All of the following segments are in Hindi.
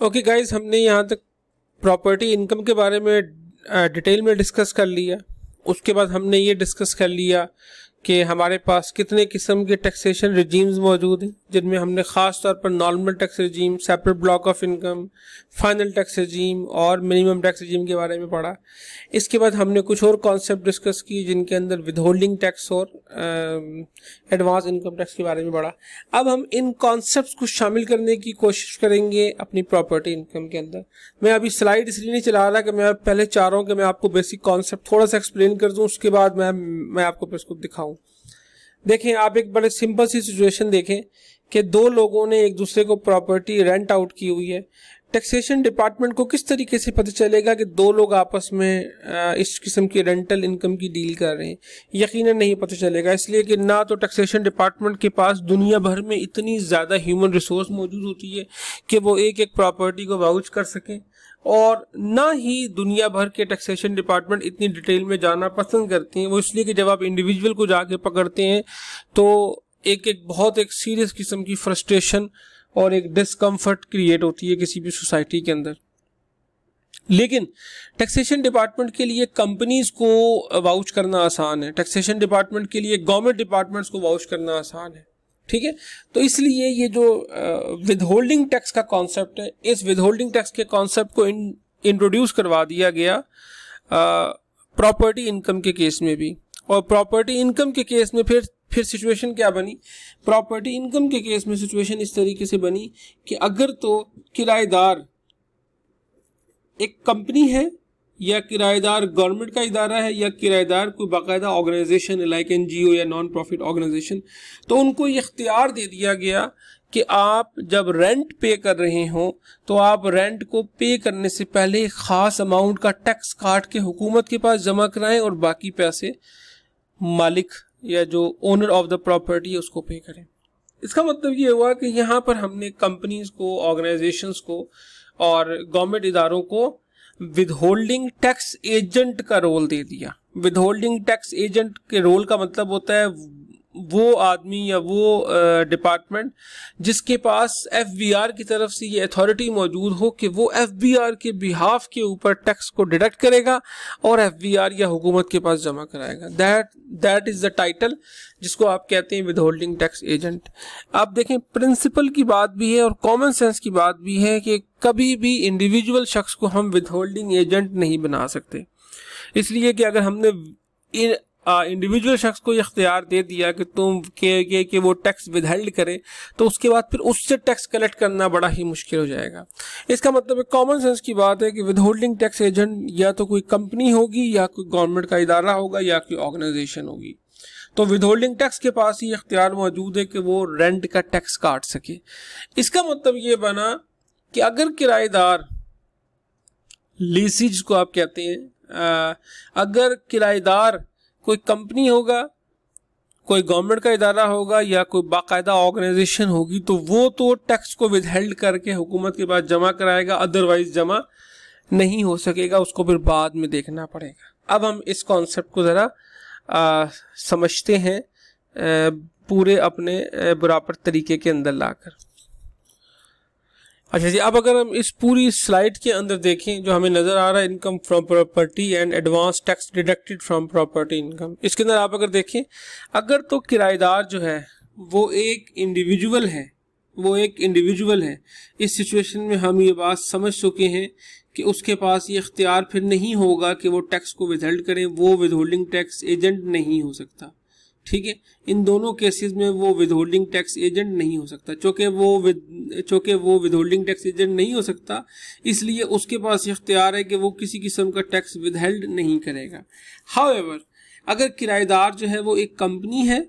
ओके गाइस, हमने यहाँ तक प्रॉपर्टी इनकम के बारे में डिटेल में डिस्कस कर लिया। उसके बाद हमने ये डिस्कस कर लिया कि हमारे पास कितने किस्म के टैक्सेशन रिजीम्स मौजूद हैं, जिनमें हमने ख़ास तौर पर normal tax regime, separate block of income, final tax regime और मिनिमम टैक्स रिजीम के बारे में पढ़ा। इसके बाद हमने कुछ और कॉन्सेप्ट डिस्कस किए, जिनके अंदर विदहोल्डिंग टैक्स और एडवांस इनकम टैक्स के बारे में पढ़ा। अब हम इन कॉन्सेप्ट्स को शामिल करने की कोशिश करेंगे अपनी प्रॉपर्टी इनकम के अंदर। मैं अभी स्लाइड इसलिए नहीं चला रहा कि मैं पहले चाह रहा हूँ कि मैं आपको बेसिक कॉन्सेप्ट थोड़ा सा एक्सप्लेन कर दूँ, उसके बाद मैं आपको फिर इसको दिखाऊँ। देखें, आप एक बड़े सिंपल सी सिचुएशन देखें कि दो लोगों ने एक दूसरे को प्रॉपर्टी रेंट आउट की हुई है। टैक्सेशन डिपार्टमेंट को किस तरीके से पता चलेगा कि दो लोग आपस में इस किस्म की रेंटल इनकम की डील कर रहे हैं? यकीनन नहीं पता चलेगा, इसलिए कि ना तो टैक्सेशन डिपार्टमेंट के पास दुनिया भर में इतनी ज़्यादा ह्यूमन रिसोर्स मौजूद होती है कि वो एक एक प्रॉपर्टी को वाउच कर सकें, और ना ही दुनिया भर के टैक्सेशन डिपार्टमेंट इतनी डिटेल में जाना पसंद करते हैं। वो इसलिए कि जब आप इंडिविजुअल को जाके पकड़ते हैं तो एक सीरियस किस्म की फ्रस्ट्रेशन और एक डिस्कम्फर्ट क्रिएट होती है किसी भी सोसाइटी के अंदर। लेकिन टैक्सेशन डिपार्टमेंट के लिए कंपनीज को वाउच करना आसान है, टैक्सेशन डिपार्टमेंट के लिए गवर्नमेंट डिपार्टमेंट्स को वाउच करना आसान है। ठीक है, तो इसलिए ये जो विदहोल्डिंग टैक्स का कॉन्सेप्ट है, इस विदहोल्डिंग टैक्स के कॉन्सेप्ट को इंट्रोड्यूस करवा दिया गया प्रॉपर्टी इनकम के केस में भी। और प्रॉपर्टी इनकम के केस में फिर सिचुएशन क्या बनी? प्रॉपर्टी इनकम के केस में सिचुएशन इस तरीके से बनी कि अगर तो किराएदार एक कंपनी है, या किराएदार गवर्नमेंट का इदारा है, या किराएदार कोई बाकायदा ऑर्गेनाइजेशन लाइक एनजीओ या नॉन प्रॉफिट ऑर्गेनाइजेशन, तो उनको ये इख्तियार दे दिया गया कि आप जब रेंट पे कर रहे हो तो आप रेंट को पे करने से पहले एक ख़ास अमाउंट का टैक्स काट के हुकूमत के पास जमा कराएं और बाकी पैसे मालिक या जो ओनर ऑफ द प्रॉपर्टी है उसको पे करें। इसका मतलब ये हुआ कि यहाँ पर हमने कंपनीज को, ऑर्गेनाइजेशंस को और गवर्नमेंट इदारों को विदहोल्डिंग टैक्स एजेंट का रोल दे दिया। विदहोल्डिंग टैक्स एजेंट के रोल का मतलब होता है वो आदमी या वो डिपार्टमेंट जिसके पास एफबीआर की तरफ से ये अथॉरिटी मौजूद हो कि वो एफबीआर के बिहाफ के ऊपर टैक्स को डिडक्ट करेगा और एफबीआर या हुकूमत के पास जमा कराएगा। दैट इज द टाइटल जिसको आप कहते हैं विदहोल्डिंग टैक्स एजेंट। आप देखें, प्रिंसिपल की बात भी है और कॉमन सेंस की बात भी है कि कभी भी इंडिविजुअल शख्स को हम विदहोल्डिंग एजेंट नहीं बना सकते, इसलिए कि अगर हमने इंडिविजुअल शख्स को इख्तियार दे दिया कि तुम कि वो टैक्स विदहेल्ड करे, तो उसके बाद फिर उससे टैक्स कलेक्ट करना बड़ा ही मुश्किल हो जाएगा। इसका मतलब एक कॉमन सेंस की बात है कि विदहोल्डिंग टैक्स एजेंट या तो कोई कंपनी होगी, या कोई गवर्नमेंट का इदारा होगा, या कोई ऑर्गेनाइजेशन होगी। तो विदहोल्डिंग टैक्स के पास ही इख्तियार मौजूद है कि वो रेंट का टैक्स काट सके। इसका मतलब ये बना कि अगर किराएदार, लीसी जिसको आप कहते हैं, अगर किराएदार कोई कंपनी होगा, कोई गवर्नमेंट का इदारा होगा, या कोई बाकायदा ऑर्गेनाइजेशन होगी, तो वो तो टैक्स को विदहेल्ड करके हुकूमत के पास जमा कराएगा, अदरवाइज जमा नहीं हो सकेगा, उसको फिर बाद में देखना पड़ेगा। अब हम इस कॉन्सेप्ट को ज़रा समझते हैं पूरे अपने बराबर तरीके के अंदर लाकर। अच्छा जी, अब अगर हम इस पूरी स्लाइड के अंदर देखें जो हमें नज़र आ रहा है, income from property and advance tax deducted from property income, इसके अंदर आप अगर देखें, अगर तो किराएदार जो है वो एक इंडिविजुअल है, इस सिचुएशन में हम ये बात समझ चुके हैं कि उसके पास ये इख्तियार फिर नहीं होगा कि वो टैक्स को विदहोल्ड करे, वो विदहोल्डिंग टैक्स एजेंट नहीं हो सकता। ठीक है, इन दोनों केसेस में वो विदहोल्डिंग टैक्स एजेंट नहीं हो सकता। चूँकि वो विदहोल्डिंग टैक्स एजेंट नहीं हो सकता, इसलिए उसके पास इख्तियार है कि वो किसी किस्म का टैक्स विदहेल्ड नहीं करेगा। हाउएवर, अगर किराएदार जो है वो एक कंपनी है,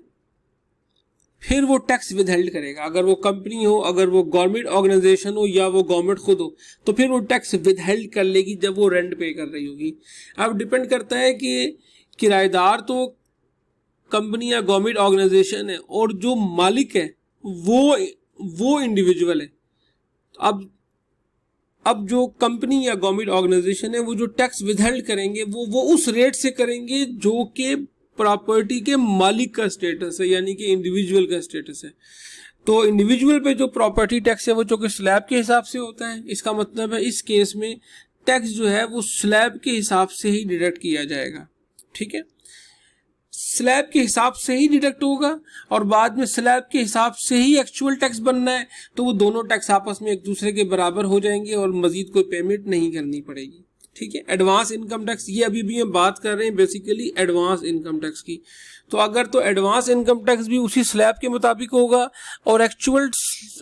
फिर वो टैक्स विदहेल्ड करेगा। अगर वो कंपनी हो, अगर वो गवर्नमेंट ऑर्गेनाइजेशन हो, या वो गवर्नमेंट खुद हो, तो फिर वो टैक्स विदहेल्ड कर लेगी जब वो रेंट पे कर रही होगी। अब डिपेंड करता है कि किराएदार तो कंपनी या गवर्नमेंट ऑर्गेनाइजेशन है और जो मालिक है वो इंडिविजुअल है। अब जो कंपनी या गवर्नमेंट ऑर्गेनाइजेशन है वो जो टैक्स विदहेल्ड करेंगे वो उस रेट से करेंगे जो कि प्रॉपर्टी के मालिक का स्टेटस है, यानी कि इंडिविजुअल का स्टेटस है। तो इंडिविजुअल पे जो प्रॉपर्टी टैक्स है वो चूंकि स्लैब के हिसाब से होता है, इसका मतलब है इस केस में टैक्स जो है वो स्लैब के हिसाब से ही डिडक्ट किया जाएगा। ठीक है, स्लैब के हिसाब से ही डिडक्ट होगा और बाद में स्लैब के हिसाब से ही एक्चुअल टैक्स बनना है, तो वो दोनों टैक्स आपस में एक दूसरे के बराबर हो जाएंगे और मजीद कोई पेमेंट नहीं करनी पड़ेगी। ठीक है, एडवांस इनकम टैक्स, ये अभी भी हम बात कर रहे हैं बेसिकली एडवांस इनकम टैक्स की। तो अगर तो एडवांस इनकम टैक्स भी उसी स्लैब के मुताबिक होगा और एक्चुअल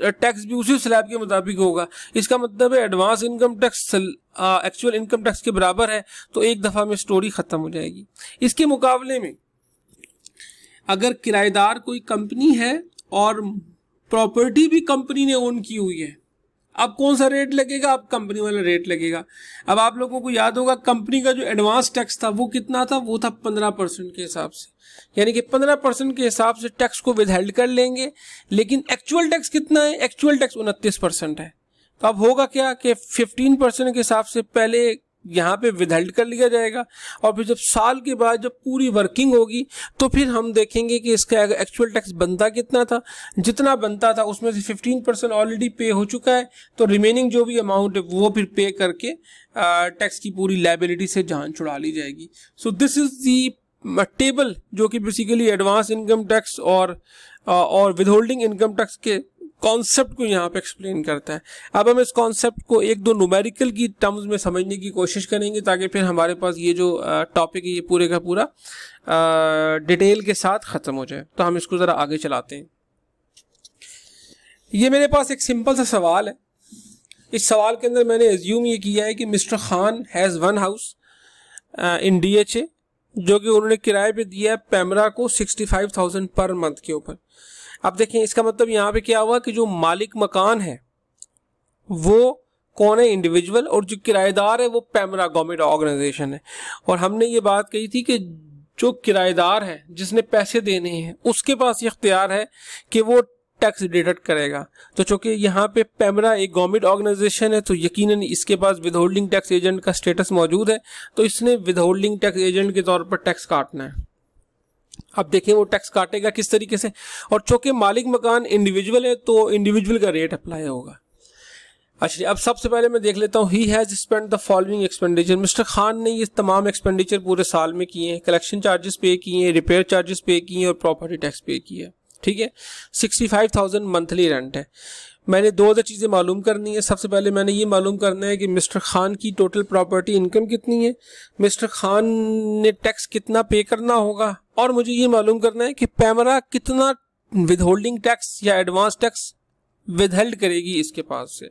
टैक्स भी उसी स्लैब के मुताबिक होगा, इसका मतलब है advance income tax actual income tax के बराबर है, तो एक दफ़ा में स्टोरी ख़त्म हो जाएगी। इसके मुकाबले में अगर किराएदार कोई कंपनी है और प्रॉपर्टी भी कंपनी ने ओन की हुई है, अब कौन सा रेट लगेगा? अब कंपनी वाला रेट लगेगा। अब आप लोगों को याद होगा कंपनी का जो एडवांस टैक्स था वो कितना था? वो था 15% के हिसाब से, यानी कि 15% के हिसाब से टैक्स को विदहेल्ड कर लेंगे। लेकिन एक्चुअल टैक्स कितना है? एक्चुअल टैक्स 29% है। तो अब होगा क्या कि 15% के हिसाब से पहले यहाँ पे विदहेल्ड कर लिया जाएगा और फिर जब साल के बाद जब पूरी वर्किंग होगी तो फिर हम देखेंगे कि इसका एक्चुअल टैक्स बनता कितना था। जितना बनता था उसमें से 15% ऑलरेडी पे हो चुका है, तो रिमेनिंग जो भी अमाउंट है वो फिर पे करके टैक्स की पूरी लायबिलिटी से जान छुड़ा ली जाएगी। So this is the table जो कि बेसिकली एडवांस इनकम टैक्स और विदहोल्डिंग इनकम टैक्स के कॉन्सेप्ट को यहाँ पे एक्सप्लेन करता है। अब हम इस कॉन्सेप्ट को एक दो न्यूमेरिकल की टर्म्स में समझने की कोशिश करेंगे ताकि फिर हमारे पास ये जो टॉपिक है ये पूरे का पूरा डिटेल के साथ ख़त्म हो जाए। तो हम इसको ज़रा आगे चलाते हैं। ये मेरे पास एक सिंपल सा सवाल है। इस सवाल के अंदर मैंने एज्यूम ये किया है कि mister Khan has one house in DHA जो कि उन्होंने किराए पे दिया है पैमरा को 65,000 पर मंथ के ऊपर। अब देखें इसका मतलब यहाँ पे क्या हुआ कि जो मालिक मकान है वो कौन है? इंडिविजुअल, और जो किराएदार है वो पैमरा गवर्नमेंट ऑर्गेनाइजेशन है। और हमने ये बात कही थी कि जो किराएदार है जिसने पैसे देने हैं उसके पास ये इख्तियार है कि वो टैक्स डिडक्ट करेगा। तो चूंकि यहाँ पे पैमरा एक गवर्नमेंट ऑर्गेनाइजेशन है तो यकीनन इसके पास विदहोल्डिंग टैक्स एजेंट का स्टेटस मौजूद है, तो इसने विदहोल्डिंग टैक्स एजेंट के तौर पर टैक्स काटना है। अब देखें वो टैक्स काटेगा किस तरीके से, और चूंकि मालिक मकान इंडिविजुअल है तो इंडिविजुअल का रेट अप्लाई होगा। अच्छा, अब सबसे पहले मैं देख लेता हूँ he has spend the following expenditure. Mister Khan ने ये तमाम एक्सपेंडिचर पूरे साल में किए हैं। कलेक्शन चार्जेस पे किए हैं, रिपेयर चार्जेस पे किए हैं और प्रॉपर्टी टैक्स पे किया है। ठीक है, 65,000 मंथली रेंट है। मैंने दो अदर चीज़ें मालूम करनी है। सबसे पहले मैंने ये मालूम करना है कि मिस्टर खान की टोटल प्रॉपर्टी इनकम कितनी है, मिस्टर खान ने टैक्स कितना पे करना होगा, और मुझे ये मालूम करना है कि पैमरा कितना विदहोल्डिंग टैक्स या एडवांस टैक्स विदहेल्ड करेगी इसके पास से।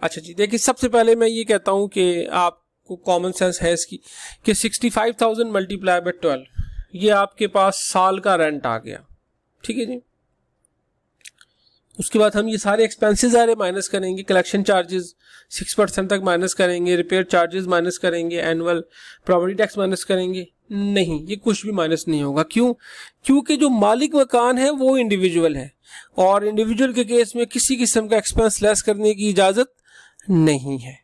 अच्छा जी, देखिए सबसे पहले मैं ये कहता हूँ कि आपको कॉमन सेंस है इसकी कि 65,000 मल्टीप्लाई बाय 12 ये आपके पास साल का रेंट आ गया। ठीक है जी, उसके बाद हम ये सारे एक्सपेंसेस सारे माइनस करेंगे। कलेक्शन चार्जेस 6% तक माइनस करेंगे, रिपेयर चार्जेस माइनस करेंगे, एनुअल प्रॉपर्टी टैक्स माइनस करेंगे। नहीं, ये कुछ भी माइनस नहीं होगा। क्यों? क्योंकि जो मालिक मकान है वो इंडिविजुअल है और इंडिविजुअल के केस में किसी किस्म का एक्सपेंस लेस करने की इजाज़त नहीं है।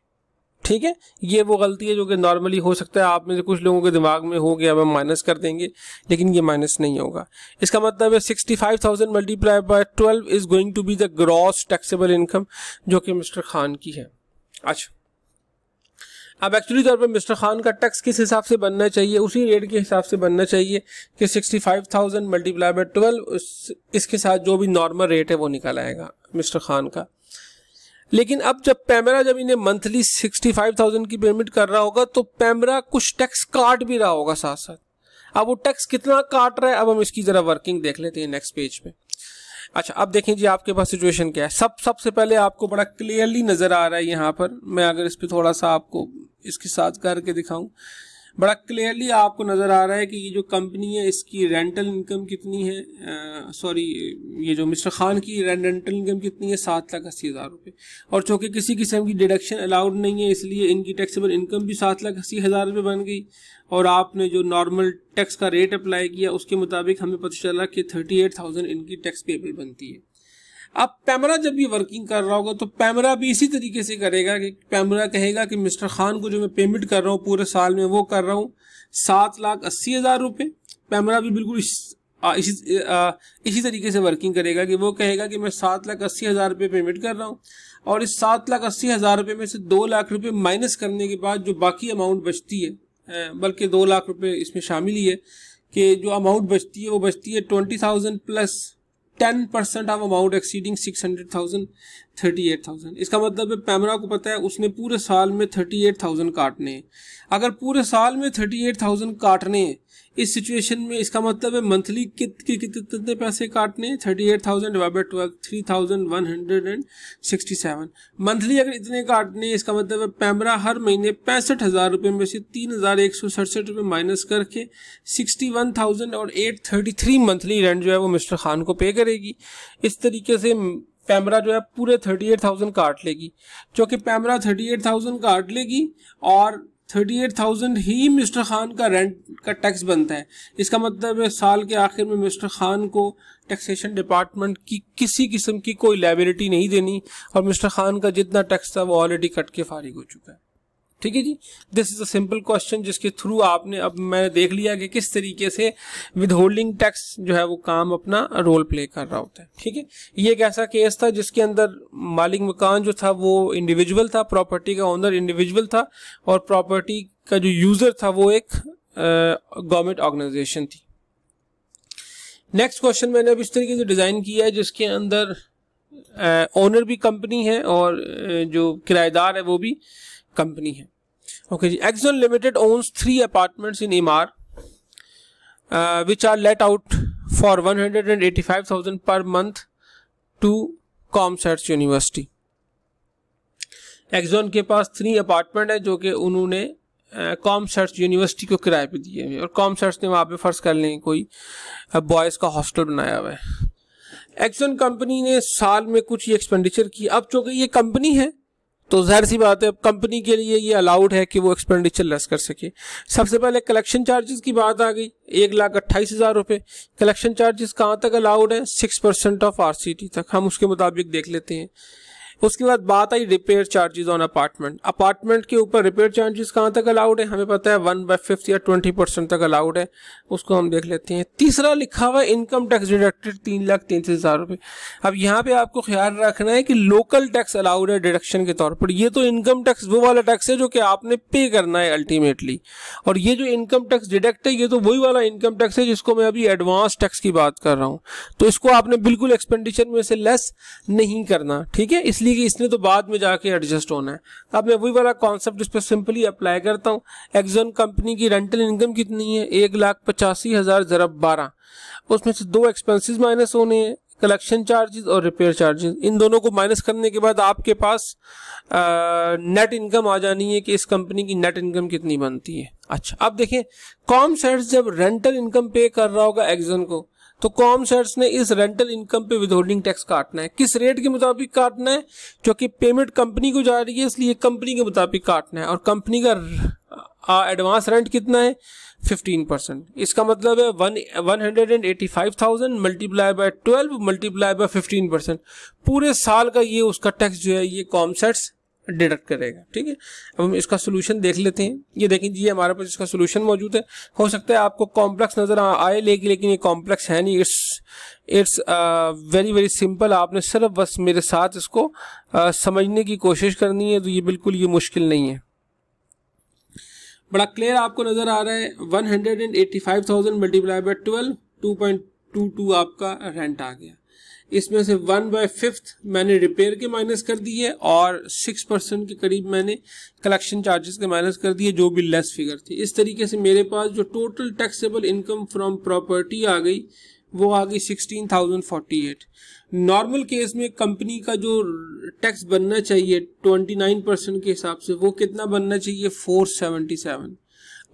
ठीक है, ये वो गलती है जो कि नॉर्मली हो सकता है आप में से कुछ लोगों के दिमाग में हो गया, अब हम माइनस कर देंगे, लेकिन ये माइनस नहीं होगा। इसका मतलब है 65,000 multiply by 12 is going to be the gross taxable income जो कि मिस्टर खान की है। अच्छा, अब एक्चुअली तौर पर मिस्टर खान का टैक्स किस हिसाब से बनना चाहिए? उसी रेट के हिसाब से बनना चाहिए कि 65,000 मल्टीप्लाई बाय 12, इसके साथ जो भी नॉर्मल रेट है वो निकल आएगा मिस्टर खान का। लेकिन अब जब पैमरा जब इन्हें मंथली 65,000 की पेमेंट कर रहा होगा तो पैमरा कुछ टैक्स काट भी रहा होगा साथ साथ। अब वो टैक्स कितना काट रहा है, अब हम इसकी जरा वर्किंग देख लेते हैं नेक्स्ट पेज पे। अच्छा, अब देखें जी आपके पास सिचुएशन क्या है। सबसे पहले आपको बड़ा क्लियरली नजर आ रहा है यहाँ पर, मैं अगर इस पर थोड़ा सा आपको इसके साथ करके दिखाऊं, बड़ा क्लियरली आपको नज़र आ रहा है कि ये जो कंपनी है इसकी रेंटल इनकम कितनी है, ये जो मिस्टर खान की रेंटल इनकम कितनी है, 7,80,000 रुपये। और चूँकि किसी किस्म की डिडक्शन अलाउड नहीं है इसलिए इनकी टैक्सेबल इनकम भी 7,80,000 रुपये बन गई। और आपने जो नॉर्मल टैक्स का रेट अप्लाई किया उसके मुताबिक हमें पता चला कि 38,000 इनकी टैक्स पेबल बनती है। अब पैमरा जब ये वर्किंग कर रहा होगा तो पैमरा भी इसी तरीके से करेगा कि पैमरा कहेगा कि मिस्टर खान को जो मैं पेमेंट कर रहा हूँ पूरे साल में वो कर रहा हूँ 7,80,000 रुपये। पैमरा भी बिल्कुल इसी तरीके से वर्किंग करेगा कि वो कहेगा कि मैं 7,80,000 रुपये पेमेंट कर रहा हूँ और इस 7,80,000 रुपये में से 2 लाख रुपये माइनस करने के बाद जो बाकी अमाउंट बचती है, बल्कि 2 लाख रुपये इसमें शामिल ही है कि जो अमाउंट बचती है वो बचती है 20,000 प्लस 10% ऑफ अमाउंट एक्सीडिंग 600,000 38,000। इसका मतलब है पैमरा को पता है उसने पूरे साल में 38,000 काटने हैं। अगर पूरे साल में 38,000 काटने हैं इस सिचुएशन में, इसका मतलब है मंथली कितने पैसे काटने हैं, 38,000 डिवाइड बाय 12 3,167 मंथली अगर इतने काटने हैं। इसका मतलब है पैमरा हर महीने 65,000 रुपये में से 3,167 रुपये माइनस करके 61,833 मंथली रेंट जो है वो मिस्टर खान को पे करेगी। इस तरीके से पैमरा जो है पूरे 38,000 काट लेगी, क्योंकि पैमरा 38,000 काट लेगी और 38,000 ही मिस्टर खान का रेंट का टैक्स बनता है। इसका मतलब है साल के आखिर में मिस्टर खान को टैक्सेशन डिपार्टमेंट की किसी किस्म की कोई लायबिलिटी नहीं देनी और मिस्टर खान का जितना टैक्स था वो ऑलरेडी कट के फारिग हो चुका है। ठीक है जी, this is a simple question जिसके थ्रू आपने अब मैंने देख लिया कि किस तरीके से विद होल्डिंग टैक्स जो है वो काम अपना रोल प्ले कर रहा होता है। ठीक है, ये एक ऐसा केस था जिसके अंदर मालिक मकान जो था वो इंडिविजुअल था, प्रॉपर्टी का ओनर इंडिविजुअल था और प्रॉपर्टी का जो यूजर था वो एक गवर्नमेंट ऑर्गेनाइजेशन थी। नेक्स्ट क्वेश्चन मैंने अब इस तरीके से डिजाइन किया है जिसके अंदर ओनर भी कंपनी है और जो किराएदार है वो भी कंपनी है। ओके जी, Exxon Limited owns 3 apartments in Emar which are let out for 185,000 per month to Comsearch University. Exxon के पास 3 अपार्टमेंट है जो कि उन्होंने कॉमसर्च यूनिवर्सिटी को किराए पे दिए हैं और कॉमसर्च ने वहाँ पे फर्ज कर लें कोई बॉयज़ का हॉस्टल बनाया हुआ है। एक्सॉन कंपनी ने साल में कुछ ही एक्सपेंडिचर की। अब चूँकि ये कंपनी है तो जाहिर सी बात है अब कंपनी के लिए ये अलाउड है कि वो एक्सपेंडिचर लेस कर सके। सबसे पहले कलेक्शन चार्जेस की बात आ गई, 1,28,000 रुपये। कलेक्शन चार्जेस कहाँ तक अलाउड है, 6% ऑफ RCT तक, हम उसके मुताबिक देख लेते हैं। उसके बाद बात आई repair charges on apartment. Apartment के ऊपर रिपेयर चार्जेस कहाँ तक अलाउड है, हमें पता है 1/5 या 20% तक अलाउड है, उसको हम देख लेते हैं। तीसरा लिखा हुआ इनकम टैक्स डिडक्टेड 3,33,000 रुपये। अब यहाँ पे आपको ख्याल रखना है कि लोकल टैक्स अलाउड है डिडक्शन के तौर पर। ये तो इनकम टैक्स वो वाला टैक्स है जो कि आपने पे करना है अल्टीमेटली, और ये जो इनकम टैक्स डिडक्ट है ये तो वही वाला इनकम टैक्स है जिसको मैं अभी एडवांस टैक्स की बात कर रहा हूँ। तो इसको आपने बिल्कुल एक्सपेंडिचर में से लेस नहीं करना, ठीक है, इसलिए कि इसने तो बाद में जाके एडजस्ट होना है। अब मैं वही वाला कॉन्सेप्ट इस पर सिंपली अप्लाई करता हूँ। एक्सॉन कंपनी की रेंटल इनकम कितनी है, 1,85,000 ज़रब 12, उसमें से 2 एक्सपेंसेस माइनस होने हैं, कलेक्शन चार्जेस और रिपेयर चार्जेस। इन दोनों को माइनस करने के बाद आपके पास नेट इनकम आ जानी है कि इस कंपनी की नेट इनकम कितनी बनती है। अच्छा, अब देखें कॉमसर्च जब रेंटल इनकम पे कर रहा होगा एक्सॉन को, तो कॉमसर्च ने इस रेंटल इनकम पे विदहोल्डिंग टैक्स काटना है। किस रेट के मुताबिक काटना है, क्योंकि पेमेंट कंपनी को जा रही है इसलिए कंपनी के मुताबिक काटना है। और कंपनी का एडवांस रेंट कितना है, 15%। इसका मतलब है 185,000 मल्टीप्लाई बाय 12 मल्टीप्लाई बाय 15%। पूरे साल का ये उसका टैक्स जो है ये कॉमसर्च डिडक्ट करेगा। ठीक है, अब हम इसका सोल्यूशन देख लेते हैं। ये देखें जी, हमारे पास इसका सोल्यूशन मौजूद है। हो सकता है आपको कॉम्प्लेक्स नजर आए लेकिन ये कॉम्प्लेक्स है नहीं। It's very very simple. आपने सिर्फ बस मेरे साथ इसको समझने की कोशिश करनी है, तो ये बिल्कुल ये मुश्किल नहीं है, बड़ा क्लियर आपको नजर आ रहा है। 185,000 मल्टीप्लाई बाय 12 2.22 आपका रेंट आ गया। इसमें से 1/5 मैंने रिपेयर के माइनस कर दिए और 6% के करीब मैंने कलेक्शन चार्जेस के माइनस कर दिए, जो भी लेस फिगर थी। इस तरीके से मेरे पास जो total taxable income from property आ गई वो आ गई 16,048। नॉर्मल केस में कंपनी का जो टैक्स बनना चाहिए 29% के हिसाब से वो कितना बनना चाहिए, 477,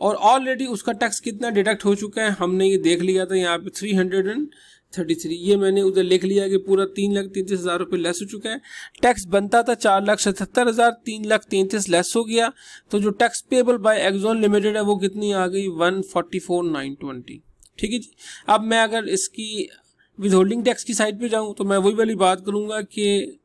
और ऑलरेडी उसका टैक्स कितना डिडक्ट हो चुका है हमने ये देख लिया था यहाँ पे 333। ये मैंने उधर लिख लिया कि पूरा 3,33,000 रुपये लेस हो चुका है। टैक्स बनता था 4,77,000, 3,33,000 लेस हो गया, तो जो tax payable by Exxon limited है वो कितनी आ गई, 144,920। ठीक है जी, अब मैं अगर इसकी विदहोल्डिंग टैक्स की साइड पे जाऊं तो मैं वही वाली बात करूंगा कि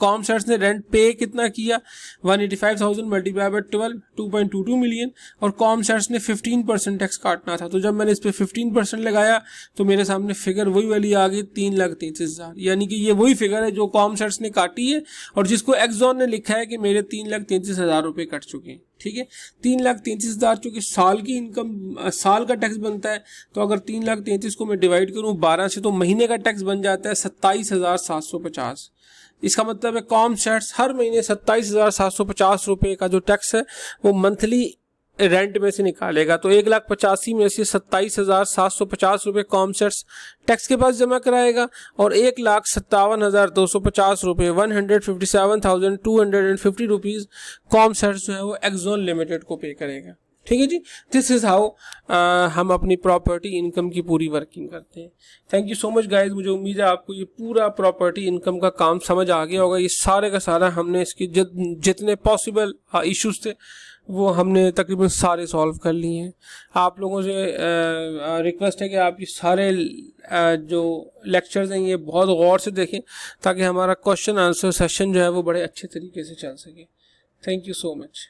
कॉमसेट्स ने रेंट पे कितना किया, 185,000 मल्टीप्लाई बाय 12, 2.22 मिलियन, और कॉमसेट्स ने 15% टैक्स काटना था। तो जब मैंने इस पर 15% लगाया तो मेरे सामने फिगर वही वाली आ गई 3,33,000, यानी कि ये वही फिगर है जो कॉमसेट्स ने काटी है और जिसको एक्सॉन ने लिखा है कि मेरे 3,33,000 रुपये कट चुके हैं। ठीक है, 3,33,000 चूंकि साल की इनकम, साल का टैक्स बनता है, तो अगर 3,33,000 को मैं डिवाइड करूं 12 से तो महीने का टैक्स बन जाता है 27,750। इसका मतलब है कॉमसेट्स हर महीने 27,750 रुपये का जो टैक्स है वो मंथली रेंट में से निकालेगा। तो 1,85,000 में से 27,750 रुपये कॉमसेट्स टैक्स के पास जमा कराएगा और 1,57,250 रुपये 157,250 रुपीज़ कॉमसेट्स जो है वो एक्सॉन लिमिटेड को पे करेगा। ठीक है जी, दिस इज़ हाउ हम अपनी प्रॉपर्टी इनकम की पूरी वर्किंग करते हैं। Thank you so much guys, मुझे उम्मीद है आपको ये पूरा प्रॉपर्टी इनकम का काम समझ आ गया होगा। ये सारे का सारा हमने इसके जितने पॉसिबल इश्यूज थे वो हमने तकरीबन सारे सॉल्व कर लिए हैं। आप लोगों से रिक्वेस्ट है कि आप ये सारे जो लेक्चर्स हैं ये बहुत गौर से देखें ताकि हमारा क्वेश्चन आंसर सेशन जो है वो बड़े अच्छे तरीके से चल सके। Thank you so much.